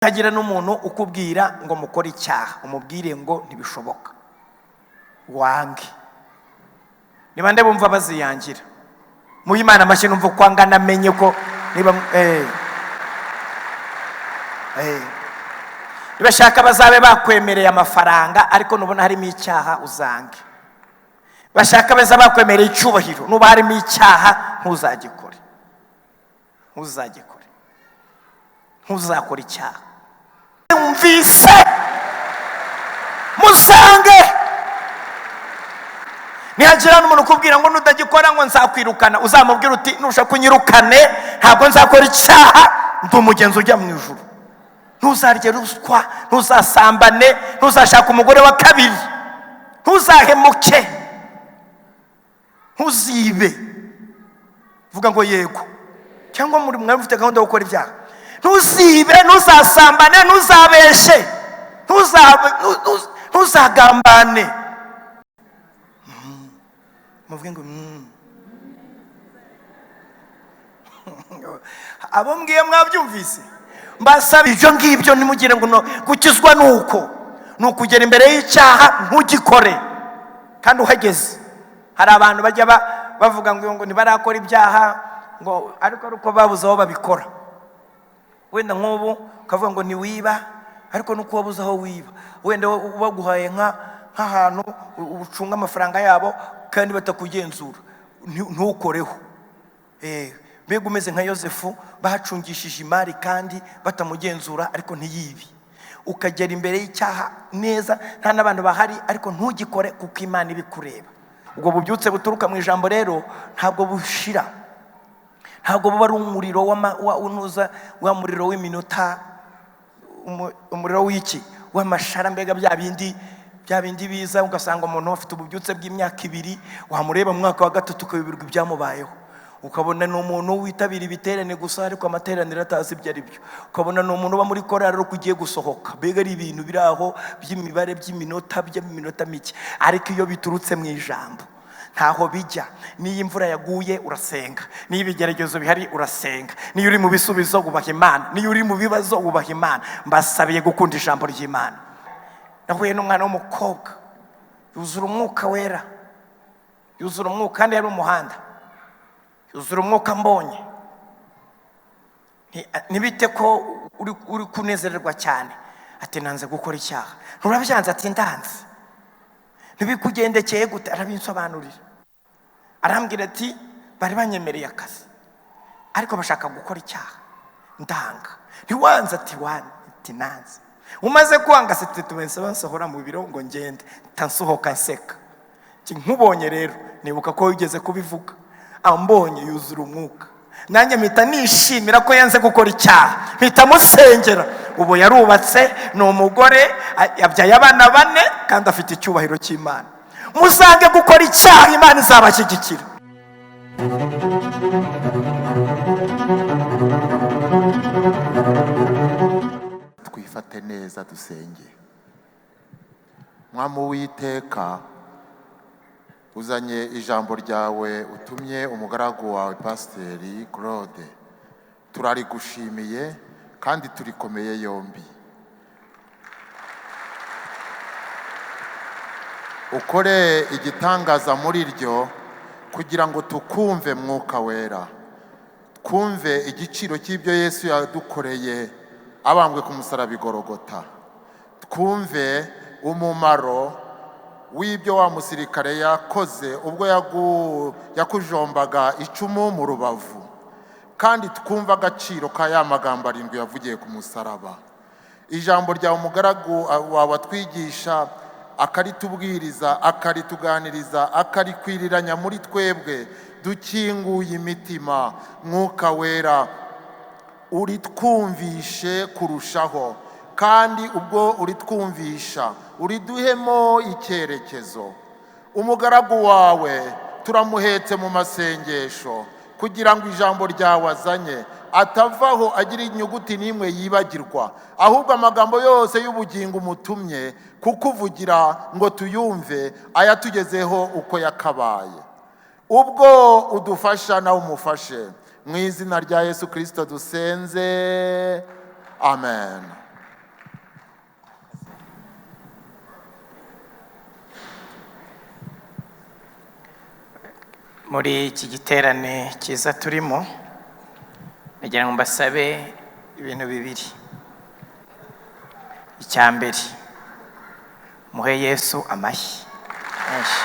Hagira n'umuntu ukubwira ngo mukore icyaha umubwire ngo ntibishoboka wange. Niba nde bumva baziyangira mu Imana amashyi numva kwangana amenye ko niba bashaka bazabe bakwemereye amafaranga ariko nubona harimo icyaha uzange. Bashaka baza bakwemereye icyubahiro nuba harimo icyaha ntuzagikore. Ntuzakora icyaha. Umvise musange nihagira n'umuntu ukubwira ngo nudagikora ngo nzakwirukana uzamubwira uti nushaka kunyirukane ntabwo nzakora icyaha ndi umugenzi ujya mu ijuru. Ntuzarye ruswa, ntuzasambane, ntuzashaka umugore wa kabiri, ntuzahemuke, ntuzibe. Vuga ngo yego. Cyangwa muri mwe mufite gahunda yo gukora ibyaha. Ntuzibe, ntuzasambane, ntuzabeshe, ntuzagambane. Muvuge ngo abo mbwiye mwabyumvise. Mbasaba ibyo ngibyo nimugire ngo gukizwa nukugera imbere y'icyaha ntugikore kandi uhageze. Hari abantu bajya bavuga ngo ntibarakora ibyaha ngo ariko babuze aho babikora. Wenda nk'ubu kavuga ngo ntiwiba ariko nuko wabuze aho wiba. Wenda baguhaye nk'ahantu ucunga amafaranga yabo kandi batakugenzura ntukoreho. Mbega umeze nka Yosefu bacungishije imari kandi batamugenzura ariko ntiyibi. Ukagera imbere y'icyaha neza nta n'abantu bahari ariko ntugikore kuko Imana ibikureba. Ubwo bubyutse buturuka mu ijambo rero ntabwo bushira. Ntabwo buba ari umuriro wa muriro w'iminota, umuriro w'iki w'amashara. Mbega bya bindi biza ugasanga umuntu afite ububyutse bw'imyaka 2 wamureba mu mwaka wa 3 ukabibirwa ibyamubayeho. Ukabona ni umuntu witabira ibiterane gusa ariko amateraniro atazi ibyo ari byo. Ukabona ni umuntu uba muri korari ariko ugiye gusohoka. Mbega ari ibintu biri aho by'imibare by'iminota mike ariko iyo biturutse mu ijambo ntaho bijya. Niyo imvura yaguye urasenga, niyo ibigeragezo bihari urasenga, niyo uri mu bisubizo ubaha Imana, niyo uri mu bibazo ubaha Imana. Mbasabiye gukunda ijambo ry'Imana. Nahuye n'umwana w'umukobwa yuzura umwuka wera, yuzura umwuka kandi yari umuhanda, yuzura umwuka mbonye. Nibite ko uri kunezererwa cyane. Ati nanze gukora icyaha. Nturabyanze? Ati ndanze. Ntibikugendekeye gute? Arabinsobanurira. Arambwira ati bari banyemereye akazi ariko bashaka gukora icyaha ndanga. Ntiwanze? Ati nanze. Umaze kwanga se tumense bansohora mu biro ngo ngende tansohoka nseka. Nkubonye rero nibuka ko wigeze kubivuga. Ambonye yuzura umwuka nanjye mpita nishimira ko yanze gukora icyaha, mpita musengera. Ubu yarubatse, ni umugore, yabyaye abana 4 kandi afite icyubahiro cy'Imana. Musange gukora icyaha Imana izabashyigikira. Twifate neza dusenge. Mwami Uwiteka, uzanye ijambo ryawe utumye umugaragu wawe Pasiteri Claude. Turarigushimiye kandi turikomeye yombi. Ukore igitangaza muri ryo kugira ngo tukumve Mwuka Wera, twumve igiciro cy'ibyo Yesu yadukoreye abambwe ku musaraba Igorogota, twumve umumaro w'ibyo wa musirikare yakoze ubwo yakujombaga icumu mu rubavu, kandi twumva agaciro ka ya magambo 7 yavugiye ku musaraba. Ijambo rya umugaragu wawe atwigisha, akaritubwiriza, akarituganiriza, akarikwiriranya muri twebwe dukinguye imitima. Mwuka Wera uritwumvishe kurushaho, kandi ubwo uritwumvisha uriduhemo icyerekezo. Umugaragu wawe turamuhetse mu masengesho kugira ngo ijambo ryawe azanye atavaho agira inyuguti n'imwe yibagirwa, ahubwo amagambo yose y'ubugingo umutumye kukuvugira ngo tuyumve ayatugezeho uko yakabaye. Ubwo udufasha nawe umufashe. Mu izina rya Yesu Kristo dusenze, amen. muri iki giterane cyiza turimo, nagira ngo mbasabe ibintu bibiri. Icya mbere, muhe Yesu amashyi menshi.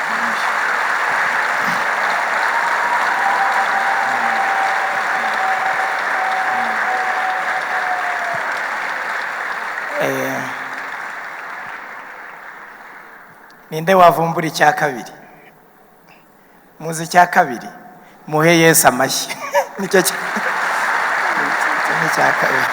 Ninde wavumbura icya kabiri? Muzi icya kabiri? Muhe Yesu amashyi. Nicyo cya kabiri.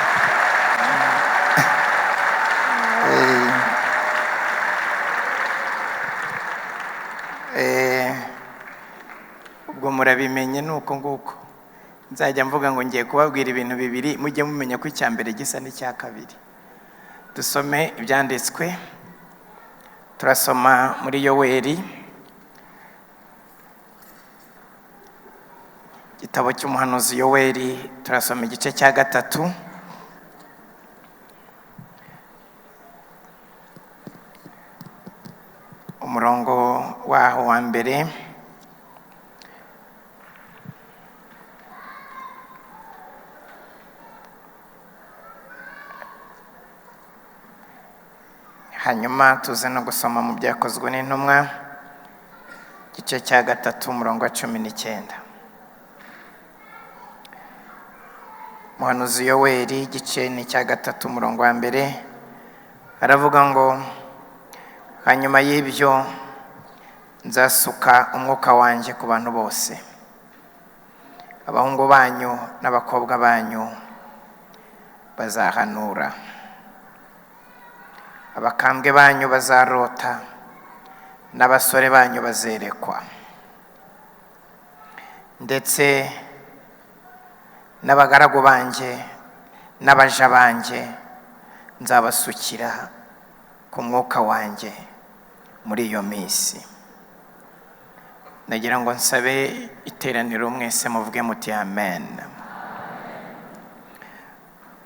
Ubwo murabimenye nuko nguko. Nzajya mvuga ngo ngiye kubabwira ibintu bibiri, mujye mumenya ko icya mbere gisa n'icya kabiri. Dusome ibyanditswe. Turasoma muri Yoweri, igitabo cy'umuhanuzi Yoweri, turasoma igice cya 3, umurongo waho wa mbere. Hanyuma tuze no gusoma mu byakozwe n'intumwa, igice cya 3, umurongo wa 19. Umuhanuzi Yoweri, igice ni cya 3, umurongo wa mbere, aravuga ngo, hanyuma y'ibyo nzasuka umwuka wanjye ku bantu bose. Abahungu banyu n'abakobwa banyu bazahanura, abakambwe banyu bazarota, n'abasore banyu bazerekwa, ndetse n'abagaragu banjye n'abaja banjye nzabasukira ku mwuka wanjye muri iyo minsi. Nagira ngo nsabe iteraniro mwese muvuge muti amen.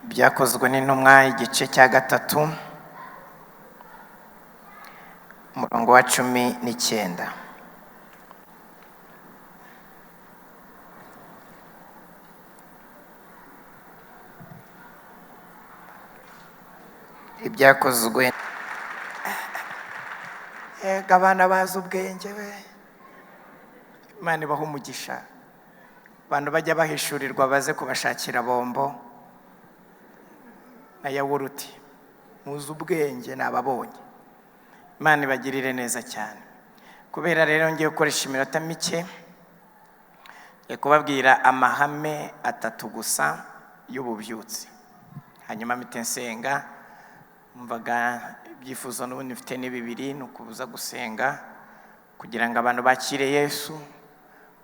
Byakozwe n'intumwa, igice cya 3, umurongo wa 19. Ibyakozwe. Abana bazi ubwenge we. Imana ibaha umugisha. Abantu bajya bahishurirwa baze kubashakira bombo na yawuruti. Muzi ubwenge nababonye. Imana ibagirire neza cyane. Kubera rero ngiye gukoresha iminota mike, ngiye kubabwira amahame 3 gusa y'ububyutsi. Hanyuma mpite nsenga. Mvaga ibyifuzo n'ubundi mfite ni bibiri, ni ukubuza gusenga kugira ngo abantu bakire Yesu,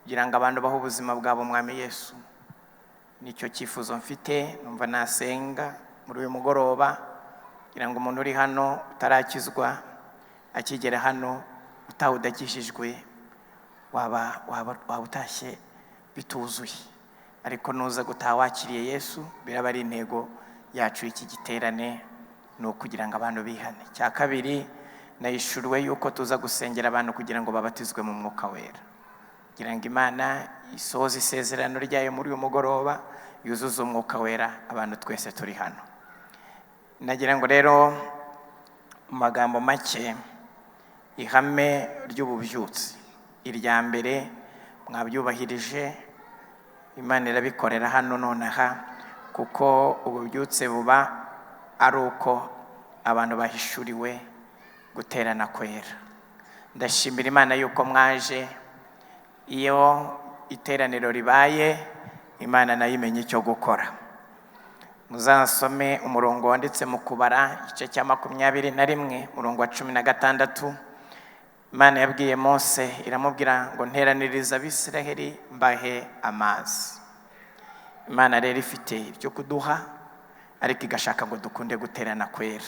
kugira ngo abantu bahe ubuzima bwabo Mwami Yesu. Nicyo cyifuzo mfite. Numva nasenga muri uyu mugoroba kugira ngo umuntu uri hano utarakizwa akigera hano utawudakishijwe waba utashye bituzuye. Ariko nuza gutaha wakiriye Yesu, biraba ari intego yacu y'iki giterane, ni ukugira ngo abantu bihane. Cya kabiri, nayishuriwe yuko tuza gusengera abantu kugira ngo babatizwe mu mwuka wera, kugira ngo Imana isohoze isezerano ryayo muri uyu mugoroba, yuzuze umwuka wera abantu twese turi hano. Nagira ngo rero mu magambo make, ihame ry'ububyutsi irya mbere mwabyubahirije. Imana irabikorera hano nonaha, kuko ububyutse buba ari uko abantu bahishuriwe guterana kwera. Ndashimira Imana yuko mwaje. Iyo iteraniro ribaye, Imana nayo imenya icyo gukora. Muzasome umurongo wanditse mu Kubara, igice cya 21, umurongo wa 16. Imana yabwiye Mose, iramubwira ngo nteraniriza Abisiraheli mbahe amazi. Imana rero ifite ibyo kuduha, ariko igashaka ngo dukunde guterana kwera.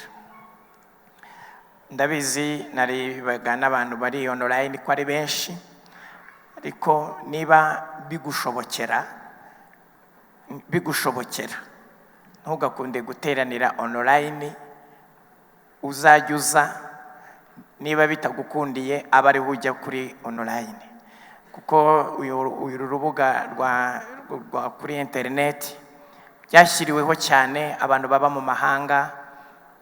Ndabizi naribaga n'abantu bari online ko ari benshi, ariko niba bigushobokera ntugakunde guteranira online, uzajya uza. Niba bitagukundiye aba ari ujya kuri online. kuko uyu rubuga rwa kuri interineti byashyiriweho cyane abantu baba mu mahanga,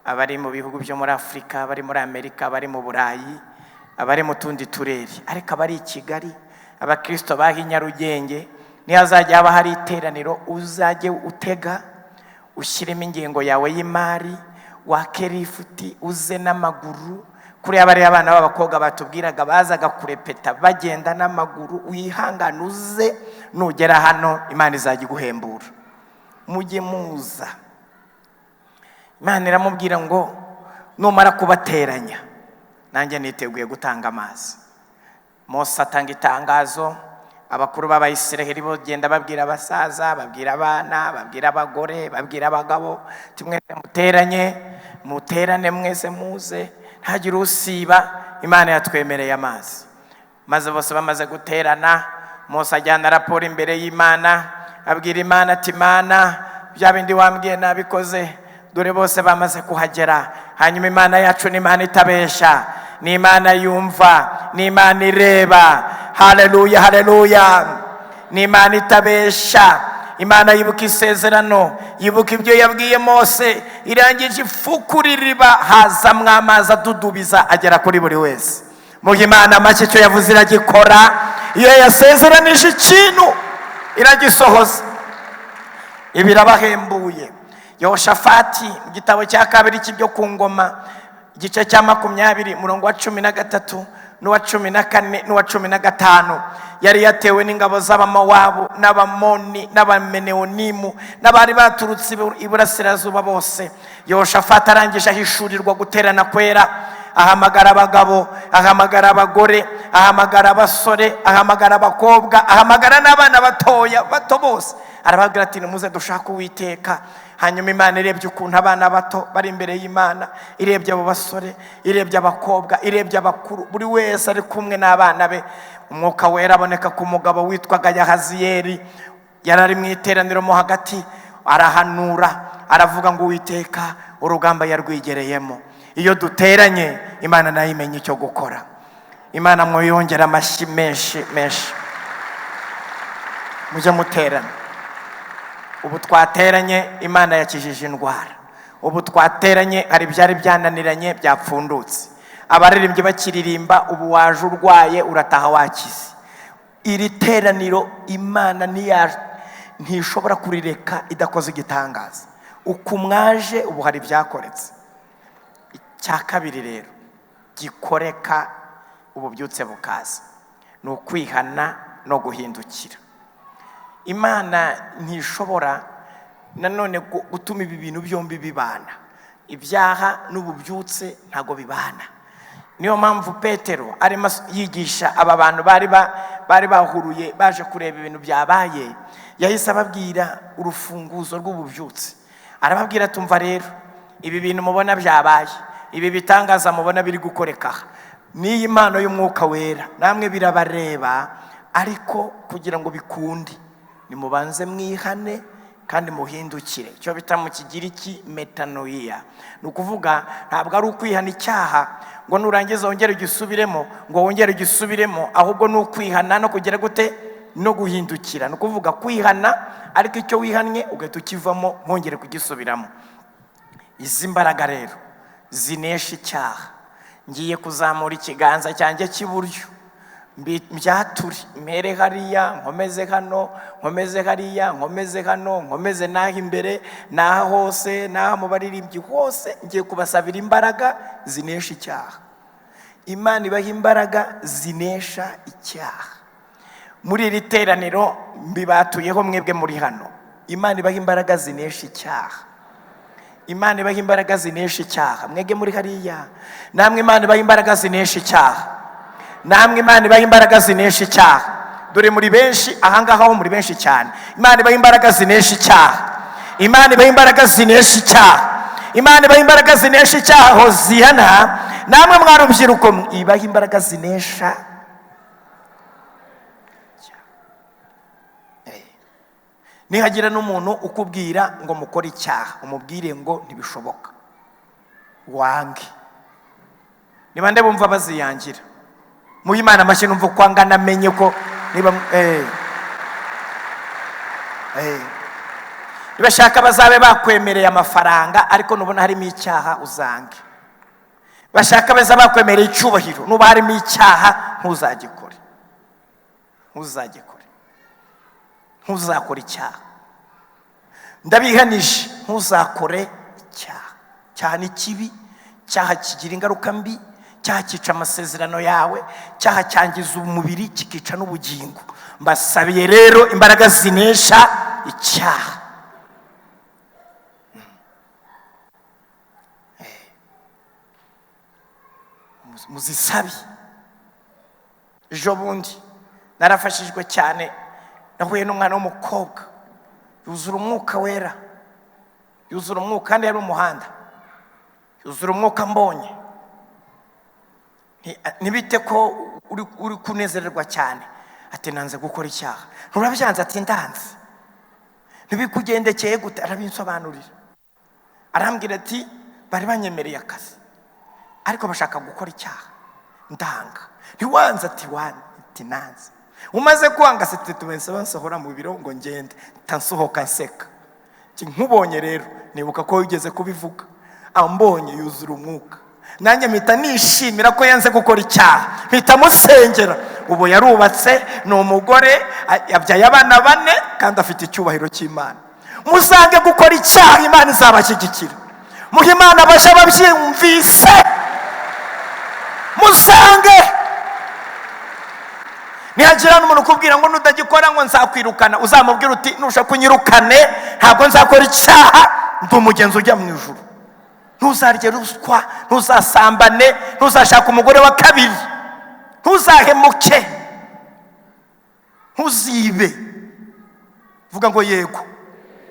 abari mu bihugu byo muri Afurika, abari muri Amerika, abari mu Burayi, abari mu tundi turere. Ariko abari i Kigali, abakristo bahi Nyarugenge, nihazajya haba hari iteraniro uzajye utega ushyiremo ingengo yawe y'imari, wakera ifuti, uze n'amaguru. Kuri abari abana b'abakobwa batubwiraga bazaga kurepeta bagenda n'amaguru, wihangane uze, nugera hano Imana izajya iguhembura. Mujye muza. Imana iramubwira ngo numara kubateranya nanjye niteguye gutanga amazi. Mose atanga itangazo, abakuru b'Abayisiraheli bagenda babwira abasaza, babwira abana, babwira abagore, babwira abagabo, timwese muterane mwese muze, ntagire usiba, Imana yatwemereye amazi. Maze bose bamaze guterana, Mose ajyana raporo imbere y'Imana, abwira Imana ati Imana, bya bindi wambwiye nabikoze, dore bose bamaze kuhagera. Hanyuma Imana yacu ni Imana itabesha, ni Imana yumva, ni Imana ireba. Haleluya, haleluya. Ni Imana itabesha. Imana yibuka isezerano, yibuka ibyo yabwiye Mose, irangije ifukura iriba, hazamwo amazi adudubiza agera kuri buri wese. Mu Imana make cyo yavuze iragikora, iyo yasezeranije ikintu iragisohoza. Ibirabahembuye. Yehoshafati mu gitabo cya kabiri cy'ibyo ku ngoma, igice cya 20 umurongo wa 13 n'uwa 14 n'uwa 15, yari yatewe n'ingabo z'Abamowabu n'Abamoni n'Abameneonimu n'abari baturutse iburasirazuba bose. Yehoshafati arangije ahishurirwa guterana kwera, ahamagara abagabo, ahamagara abagore, ahamagara abasore, ahamagara abakobwa, ahamagara n'abana batoya bato bose, arababwira ati nimuze dushaka Uwiteka. Hanyuma Imana irebye ukuntu abana bato bari imbere y'Imana, irebye abo basore, irebye abakobwa, irebye abakuru, buri wese ari kumwe n'abana be. Umwuka wera aboneka ku mugabo witwaga Yahaziyeli, yarari mu iteraniro mo hagati, arahanura, aravuga ngo Uwiteka urugamba yarwigereyemo. Iyo duteranye Imana nayo imenya icyo gukora. Imana mwoyongera amashyi menshi menshi. Mujye muterana. Ubu twateranye Imana yakijije indwara. Ubu twateranye hari byari byananiranye byapfundutse. Abaririmbyi bakiririmba ubu waje urwaye urataha wakize. Iri teraniro Imana ntishobora kurireka idakoze igitangaza. Uko mwaje ubu hari byakoretse. Icya kabiri rero gikoreka ubu byutse bukaza, ni ukwihana no guhindukira. Imana ntishobora nanone gutuma ibi bintu byombi bibana. Ibyaha n'ububyutse ntago bibana. Niyo mpamvu Petero arimo yigisha aba bantu bari bahuruye baje kureba ibintu byabaye, yahise ababwira urufunguzo rw'ububyutse. Arababwira tumva rero, ibi bintu mubona byabaye, ibi bitangaza mubona biri gukoreka, ni impano y'Umwuka wera, namwe birabareba, ariko kugira ngo bikunde nimubanze mwihane kandi muhindukire. Cyo bita mu Kigiriki metanoia, ni ukuvuga ntabwo ari ukwihana icyaha ngo nurangiza wongere ugisubiremo, ngo wongere ugisubiremo, ahubwo ni ukwihana no kugira gute no guhindukira. Ni ukuvuga kwihana, ariko icyo wihannye ugahita ukivamo nkongere kugisubiramo. Izi mbaraga rero zinesha icyaha. Ngiye kuzamura ikiganza cyanjye cy'iburyo, mbyature, mpere hariya, nkomeze hano, nkomeze hariya, nkomeze hano, nkomeze naho imbere, naho hose, naho mu baririmbyi hose, ngiye kubasabira imbaraga zinesha icyaha. Imana ibaha imbaraga zinesha icyaha. Muri iri teraniro mbibatuyeho mwebwe muri hano, Imana ibaha imbaraga zinesha icyaha. Imana ibaha imbaraga zinesha icyaha. Mwege muri hariya, namwe Imana ibaha imbaraga zinesha icyaha. Namwe Imana ibaha imbaraga zinesha icyaha. Dore muri benshi ahangaha ho muri benshi cyane. Imana ibaha imbaraga zinesha icyaha. Imana ibaha imbaraga zinesha icyaha. Imana ibaha imbaraga zinesha icyaha. Hoziyana, namwe mwarubyiruko ibaha imbaraga zinesha. Nihagira n'umuntu ukubwira ngo mukore icyaha, umubwire ngo ntibishoboka, wange. Niba nde bumva baziyangira, muhe Imana amashyi numva kwanga namenye ko bashaka bazabe bakwemereye amafaranga ariko nubona harimo icyaha uzange. Bashaka baza bakwemereye icyubahiro nuba harimo icyaha ntuzagikore. Ntuzakore icyaha. Ndabihanije ntuzakore icyaha. Cyaha ni kibi, cyaha kigira ingaruka mbi, cyaha cyica amasezerano yawe, cyaha cyangiza umubiri kikica n'ubugingo. Mbasabiye rero imbaraga zinesha icyaha. Muzisabi. Ejo bundi narafashijwe cyane, nahuye n'umwana w'umukobwa yuzura umwuka wera, yuzura umwuka kandi yari umuhanda, yuzura umwuka mbonye. Nibite ko uri kunezererwa cyane? Ati nanze gukora icyaha. Nturabyanze? Ati ndanze. Ntibikugendekeye gute? Arabinsobanurira, arambwira ati bari banyemereye akazi ariko bashaka gukora icyaha ndanga. Ntiwanze? Ati ati nanze. Umaze kwanga se tubense bansohora mu biro ngo ngende tansohoka nseka. Nkubonye rero nibuka ko wigeze kubivuga, ambonye yuzura umwuka, nanjye mpita nishimira ko yanze gukora icyaha, mpita musengera. Ubu yarubatse, ni umugore, yabyaye abana 4 kandi afite icyubahiro cy'Imana. Muzange gukora icyaha, Imana izabashyigikira. Muhe Imana basha babyumvise, musange. Nihagira n'umuntu kubwira ngo nudagikora ngo nzakwirukana, uzamubwira uti nushaka kunyirukane ntabwo nzakora icyaha, ndi umugenzi ujya mu ijuru. Ntuzarye ruswa, ntuzasambane, ntuzashaka umugore wa kabiri, ntuzahemuke, ntuzibe. Vuga ngo yego.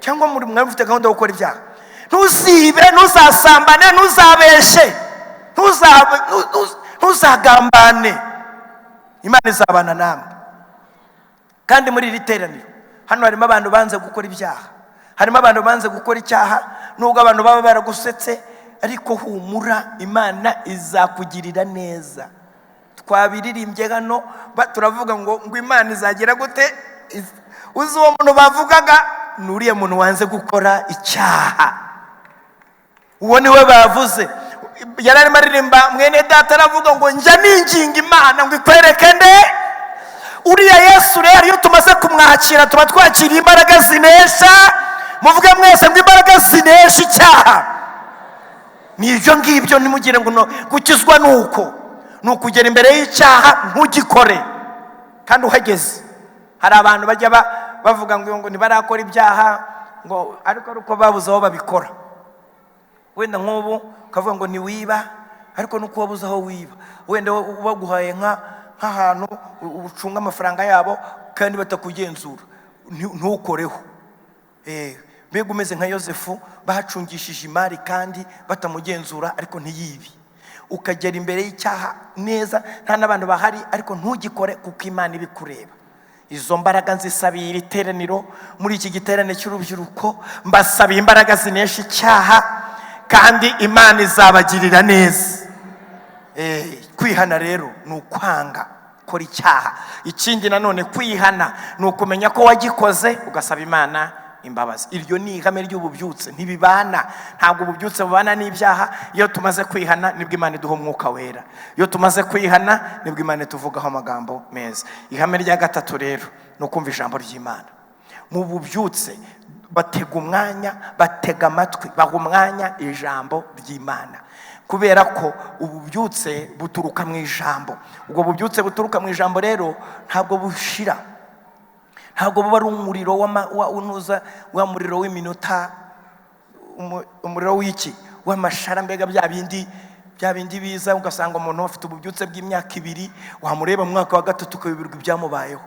Cyangwa muri mwe mufite gahunda yo gukora ibyaha. Ntuzibe, ntuzasambane, ntuzabeshe, ntuzagambane. Imana izabana namwe. Kandi muri iri teraniro hano harimo abantu banze gukora ibyaha, harimo abantu banze gukora icyaha. Nubwo abantu baba baragusetse ariko humura, Imana izakugirira neza. Twabiririmbye hano turavuga ngo Imana izagera gute? Uzi uwo muntu bavugaga nuriye muntu wanze gukora icyaha. Uwo niwe bavuze. Yararimo aririmba mwene data aravuga ngo njya ninginga Imana ngo ikwereke nde uriya Yesu. Rero iyo tumaze kumwakira tuba twakiriye imbaraga zinesha. Muvuge mwese ngo imbaraga zinesha icyaha. Ni ibyo ngibyo, nimugire ngo gukizwa ni ukugera imbere y'icyaha ntugikore kandi uhageze. Hari abantu bajya bavuga ngo ntibarakora ibyaha ngo ariko babuze aho babikora. Wenda nk'ubu ukavuga ngo ntiwiba ariko nuko wabuze aho wiba. Wenda baguhaye nk'ahantu ucunga amafaranga yabo kandi batakugenzura, ntukoreho. Mbega umeze nka Yosefu, bahacungishije imari kandi batamugenzura ariko ntiyibi. Ukagera imbere y'icyaha neza, nta n'abantu bahari ariko ntugikore kuko Imana ibikureba. Izo mbaraga nzisabiye iri teraniro, muri iki giterane cy'urubyiruko mbasabiye imbaraga zinesha icyaha kandi Imana izabagirira neza. Kwihana rero ni ukwanga gukora icyaha. Ikindi nanone kwihana ni ukumenya ko wagikoze ugasaba Imana imbabazi. Iryo ni ihame ry'ububyutse, ntibibana. Ntabwo ububyutse bubana n'ibyaha. Iyo tumaze kwihana nibwo Imana iduha umwuka wera. Iyo tumaze kwihana nibwo Imana tuvugaho amagambo meza. Ihame rya gatatu rero ni ukumva ijambo ry'Imana. Mu bubyutse batega umwanya, batega amatwi, baha umwanya ijambo ry'Imana, kubera ko ububyutse buturuka mu ijambo. Ubwo bubyutse buturuka mu ijambo rero ntabwo bushira, ntabwo buba ari umuriro wa muriro w'iminota, umuriro w'iki w'amashara. Mbega bya bindi biza ugasanga umuntu afite ububyutse bw'imyaka 2, wamureba mu mwaka wa 3 ukabibirwa ibyamubayeho.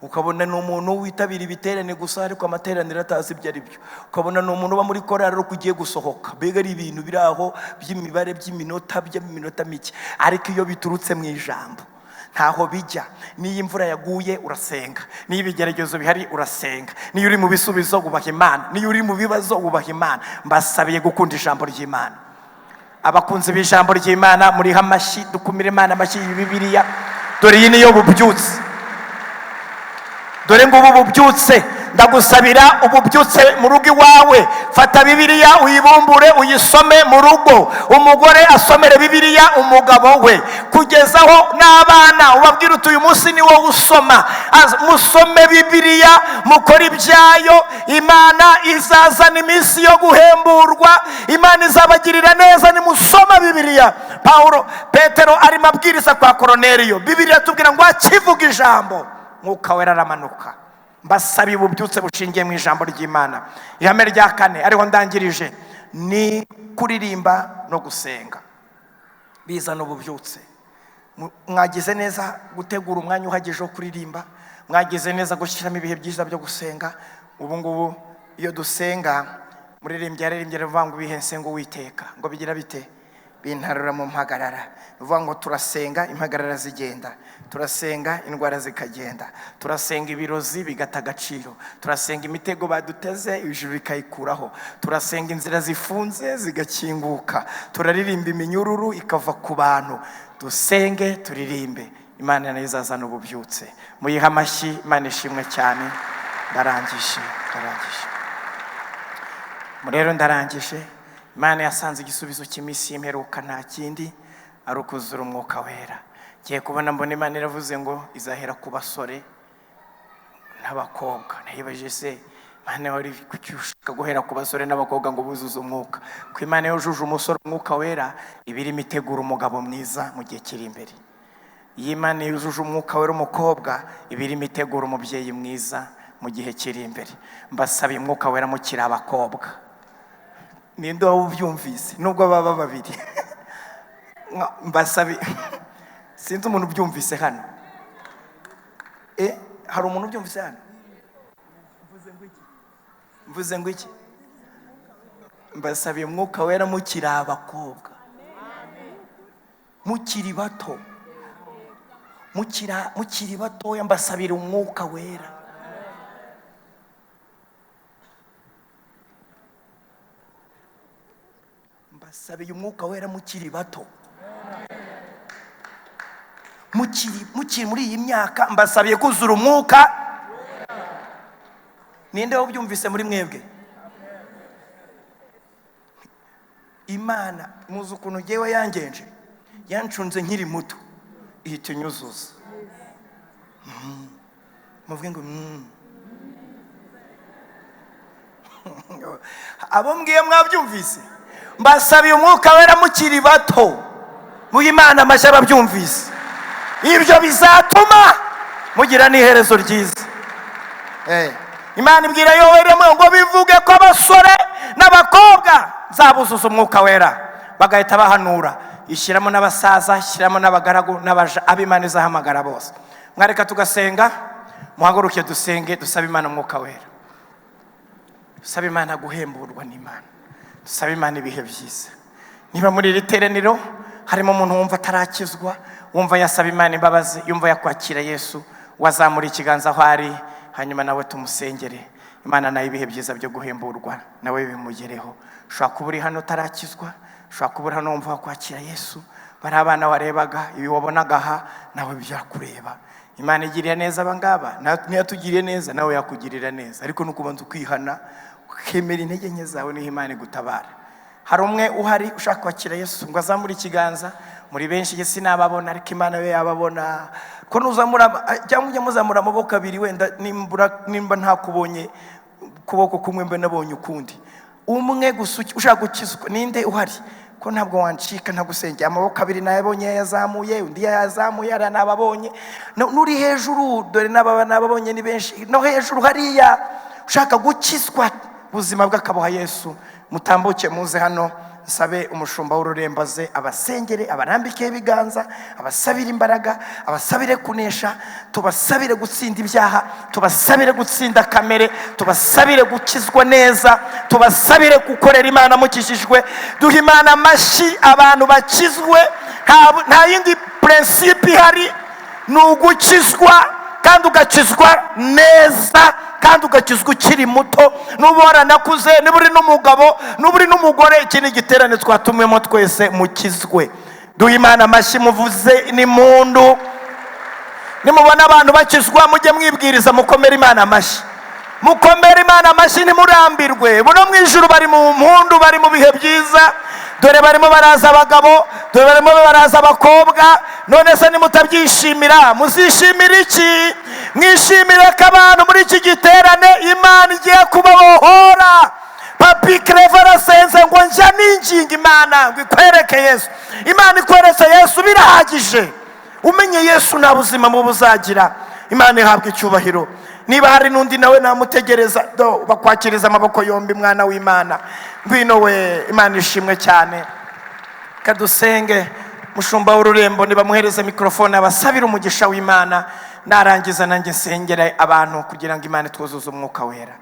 Ukabona ni umuntu witabira ibiterane gusa ariko amateraniro atazi ibyo ari byo. Ukabona ni umuntu uba muri korari ariko ugiye gusohoka. Mbega ari ibintu biri aho by'imibare by'iminota mike, ariko iyo biturutse mu ijambo ntaho bijya. Niyo imvura yaguye urasenga, niyo ibigeragezo bihari urasenga, niyo uri mu bisubizo ubaha Imana, niyo uri mu bibazo ubaha Imana. Mbasabiye gukunda ijambo ry'Imana. Abakunzi b'ijambo ry'Imana muri hamashyi, dukumire Imana amashyi y'Bibiliya. Dore iyi niyo bubyutse. dore ngo ubu bubyutse ndagusabira ububyutse mu rugo iwawe. Fata Bibiliya uyibumbure uyisome mu rugo, umugore asomere Bibiliya umugabo we, kugezaho n'abana ubabwira uti uyu munsi ni wowe usoma. Musome Bibiliya, mukore ibyayo, Imana izazana iminsi yo guhemburwa, Imana izabagirira neza nimusoma Bibiliya. Petero arimo abwiriza kwa Koroneliyo, Bibiliya tubwira ngo akivuga ijambo Mwuka Wera aramanuka. Mbasabiye ububyutse bushingiye mu ijambo ry'Imana. Ihame rya kane ariho ndangirije ni kuririmba no gusenga, bizana ububyutse. Mwagize neza gutegura umwanya uhagije wo kuririmba, mwagize neza gushyiramo ibihe byiza byo gusenga. Ubu ngubu iyo dusenga, muririmbyi yaririmbye avuga ngo ibihe nsenga Uwiteka, ngo bigira bite? Bintarura mu mpagarara. Uvuga ngo turasenga impagarara zigenda, turasenga indwara zikagenda, turasenga ibirozi bigata agaciro, turasenga imitego baduteze ijuru rikayikuraho, turasenga inzira zifunze zigakinguka, turaririmba iminyururu ikava ku bantu. Dusenge turirimbe, Imana nayo izazana ububyutse. Muyiha amashyi, Imana ishimwe cyane. Ndarangije. Rero ndarangije. Imana yasanze igisubizo cy'iminsi y'imperuka nta kindi ari ukuzura Umwuka Wera. Ngiye kubona mbona Imana iravuze ngo izahera ku basore n'abakobwa. Nayibaje se Imana wari kucyushaka guhera ku basore n'abakobwa ngo buzuze umwuka? Ko Imana yujuje umusore Umwuka Wera ibirimo itegura umugabo mwiza mu gihe kiri imbere. Iyi Imana yujuje Umwuka Wera umukobwa ibirimo itegura umubyeyi mwiza mu gihe kiri imbere. Mbasabiye Umwuka Wera mukiri abakobwa. Ninde wabyumvise nubwo baba babiri? Mbasabiye. Sinzi umuntu ubyumvise hano. Hari umuntu ubyumvise hano? Mvuze ngo iki? Mbasabiye Umwuka Wera mukiri abakobwa, mukiri bato, mukiri batoya. Mbasabira Umwuka Wera. Mbasabiye Umwuka Wera mukiri bato, mukiri muri iyi myaka. Mbasabiye kuzura Umwuka. Ninde wabyumvise muri mwebwe? Imana muzi ukuntu ngewe yangenje, yancunze nkiri muto, ihita inyuzuza. Muvuge ngo abo mbwiye mwabyumvise? Mbasabiye Umwuka Wera mukiri bato. Mu Imana amashyi ababyumvise. Ibyo bizatuma mugira n'iherezo ryiza. Imana ibwira Yoweri ngo bivuge ko abasore n'abakobwa nzabuzuza Umwuka Wera, bagahita bahanura. Ishyiramo n'abasaza, ishyiramo n'abagaragu n'abaja, ab'Imana izahamagara bose. Mwareka tugasenga, muhaguruke dusenge, dusabe Imana Umwuka Wera. Dusabe Imana guhemburwa n'Imana, dusabe Imana ibihe byiza. Niba muri iri teraniro harimo umuntu wumva atarakizwa, wumva yasaba Imana imbabazi, yumva yakwakira Yesu, wazamura ikiganza aho ari, hanyuma nawe tumusengere. Imana nayo ibihe byiza byo guhemburwa nawe bimugereho. Ushobora kuba uri hano utarakizwa, ushobora kuba uri hano wumva wakwakira Yesu, bari abana warebaga, ibi wabonaga aha nawe byakureba. Imana igirira neza abangaba, niyo tugiriye neza nawe yakugirira neza. Ariko nukubanza kwihana, ukemera intege nke zawe, niho Imana igutabara. Hari umwe uhari ushaka kwakira Yesu ngo azamure ikiganza. Muri benshi ye sinababona, ariko Imana we yababona. Ko nuzamura cyangwa ujya muzamura amaboko abiri, wenda nimba ntakubonye kuboko kumwe mbe nabonye ukundi. Umwe gusa ushaka gukizwa ninde uhari? Ko ntabwo wancika ntagusengeye. Amaboko abiri nayabonye yazamuye, undi yazamuye, ara nababonye. Nuri hejuru, dore nababonye ni benshi. No hejuru hariya ushaka gukizwa ubuzima bw'akabuha Yesu, mutambuke muze hano. Nsabe umushumba w'ururembaze abasengere, abarambike ibiganza, abasabire imbaraga, abasabire kunesha, tubasabire gutsinda ibyaha, tubasabire gutsinda kamere, tubasabire gukizwa neza, tubasabire gukorera Imana mukishijwe. Duha Imana amashyi abantu bakizwe. Nta yindi principe ihari, ni ugukizwa kandi ugakizwa neza, kandi ugakizwa ukiri muto. Nuba waranakuze, niba uri n'umugabo, nuba uri n'umugore, iki ni igiterane twatumwemo twese mukizwe. Duha Imana amashyi, muvuze n'impundu. nimubona abantu bakizwa mujye mwibwiriza mukomere Imana amashyi, mukomere Imana amashyi ntimurambirwe. Buno mu ijuru bari mu mpundu, bari mu bihe byiza. Dore barimo baraza abagabo, dore barimo baraza abakobwa. None se nimutabyishimira muzishimira iki? Mwishimire ko abantu muri iki giterane Imana igiye kubabohora. Papi Claver arasenze ngo njya ninginga Imana ngo ikwereke Yesu. Imana ikweretse Yesu birahagije. Umenye Yesu nta buzima mu buzagira. Imana ihabwa icyubahiro. Niba hari n'undi nawe namutegereza bakwakiriza amaboko yombi, mwana w'Imana ngwino we. Imana ishimwe cyane. Kadusenge. Mushumba w'ururembo nibamuhereze mikrofone abasabira umugisha w'Imana, narangiza nanjye nsengera abantu kugira ngo Imana twuzuze umwuka wera.